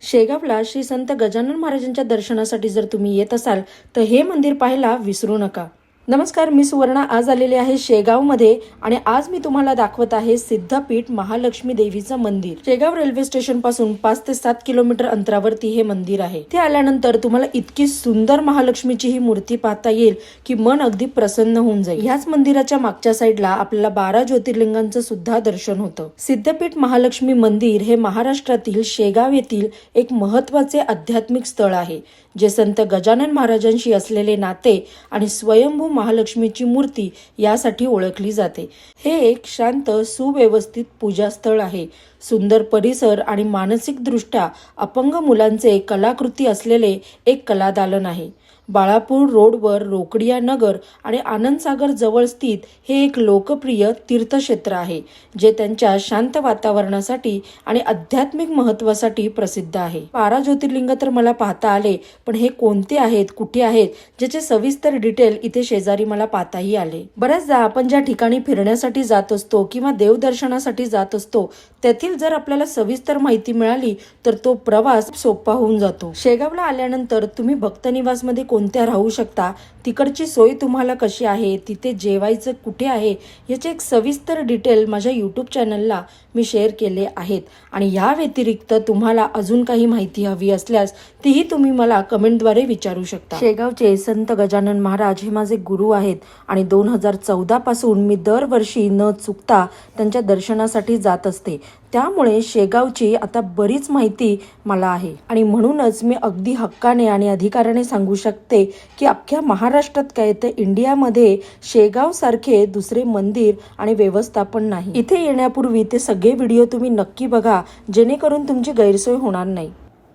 शेगावला श्री संत गजानन महाराजांच्या दर्शनासाठी जर तुम्ही येत असाल तर हे मंदिर पाहायला विसरू नका। नमस्कार, मी सुवर्णा आज आलेले आहे शेगावमध्ये आणि आज मी तुम्हाला दाखवत आहे सिद्धपीठ महालक्ष्मी देवीचं मंदिर। शेगाव रेल्वे स्टेशन पासून 5 ते 7 किलोमीटर अंतरावरती हे मंदिर आहे। ते आल्यानंतर तुम्हाला इतकी सुंदर महालक्ष्मीची ही मूर्ती पाहता येईल की मन अगदी प्रसन्न होऊन जाईल। याच मंदिराच्या मागच्या साईडला आपल्याला 12 ज्योतिर्लिंगांचं सुद्धा दर्शन होतं। सिद्धपीठ महालक्ष्मी मंदिर हे महाराष्ट्रातील शेगाव येथील एक महत्त्वाचे आध्यात्मिक स्थळ आहे, जे संत गजानन महाराजांशी असलेले नाते आणि स्वयंभू महालक्ष्मीची मूर्ती यासाठी ओळखली जाते। हे एक शांत सुव्यवस्थित पूजास्थळ आहे। सुंदर परिसर आणि मानसिक दृष्ट्या अपंग मुलांचे कलाकृती असलेले एक कलादालन आहे। बाळापूर रोडवर रोकडिया नगर आणि आनंदसागर जवळ स्थित हे एक लोकप्रिय तीर्थक्षेत्र आहे, जे त्यांच्या शांत वातावरणासाठी आणि आध्यात्मिक महत्त्वासाठी प्रसिद्ध आहे। 12 ज्योतिर्लिंग तर मला पाहता आले, पण हे कोणते आहेत, कुठे आहेत, ज्याचे सविस्तर डिटेल इथे शेजारी मला पाहताही आले। बऱ्याचदा आपण ज्या ठिकाणी फिरण्यासाठी जात असतो किंवा देवदर्शनासाठी जात असतो, त्यातील जर आपल्याला सविस्तर माहिती मिळाली तर तो प्रवास सोपा होऊन जातो। शेगावला आल्यानंतर तुम्ही भक्तनिवासमध्ये कोणत्या राहू शकता, तिकडची सोय तुम्हाला कशी आहे, तिथे जेवायचं कुठे आहे, याचे एक सविस्तर डिटेल माझ्या यूट्यूब चॅनलला मी शेअर केले आहेत। आणि या व्यतिरिक्त तुम्हाला अजून काही माहिती हवी असल्यास तीही तुम्ही मला कमेंटद्वारे विचारू शकता। शेगावचे संत गजानन महाराज हे माझे गुरु आहेत आणि 2014 पासून मी दरवर्षी न चुकता त्यांच्या दर्शनासाठी जात असते। त्यामुळे शेगावची आता बरीच माहिती मला आहे आणि म्हणूनच मी अगदी हक्काने आणि अधिकाराने सांगू शकते की अख्ख्या महाराष्ट्रात काय तर इंडियामध्ये शेगाव सारखे दुसरे मंदिर आणि व्यवस्थापन नाही। इथे येण्यापूर्वी ते सगळे व्हिडिओ तुम्ही नक्की बघा, जेणेकरून तुमची गैरसोय होणार नाही।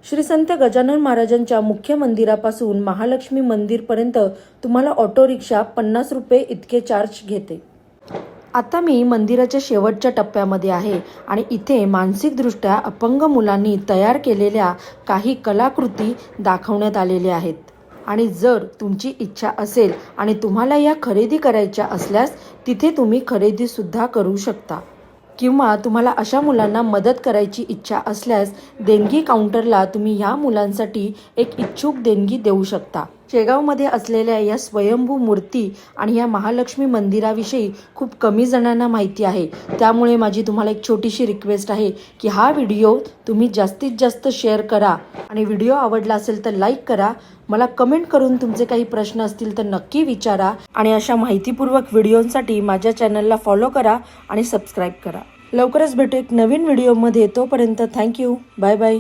श्री संत गजानन महाराजांच्या मुख्य मंदिरापासून महालक्ष्मी मंदिर पर्यंत तुम्हाला ऑटो रिक्षा 50 रुपये इतके चार्ज घेते। आता मी मंदिराच्या शेवटच्या टप्प्यामध्ये आहे आणि इथे मानसिकदृष्ट्या अपंग मुलांनी तयार केलेल्या काही कलाकृती दाखवण्यात आलेल्या आहेत। आणि जर तुमची इच्छा असेल आणि तुम्हाला या खरेदी करायच्या असल्यास तिथे तुम्ही खरेदी सुद्धा करू शकता, किंवा तुम्हाला अशा मुलांना मदत करायची इच्छा असल्यास देणगी काउंटरला तुम्ही या मुलांसाठी एक इच्छुक देणगी देऊ शकता। शेगावमध्ये असलेल्या या स्वयंभू मूर्ती आणि या महालक्ष्मी मंदिराविषयी खूप कमी जणांना माहिती आहे। त्यामुळे माझी तुम्हाला एक छोटीशी रिक्वेस्ट आहे की हा व्हिडिओ तुम्ही जास्तीत जास्त शेअर करा आणि व्हिडिओ आवडला असेल तर लाईक करा। मला कमेंट करून तुमचे काही प्रश्न असतील तर नक्की विचारा आणि अशा माहितीपूर्वक व्हिडिओंसाठी माझ्या चॅनलला फॉलो करा आणि सबस्क्राईब करा। लवकरच भेटू एक नवीन व्हिडिओमध्ये, तोपर्यंत थँक्यू, बाय बाय।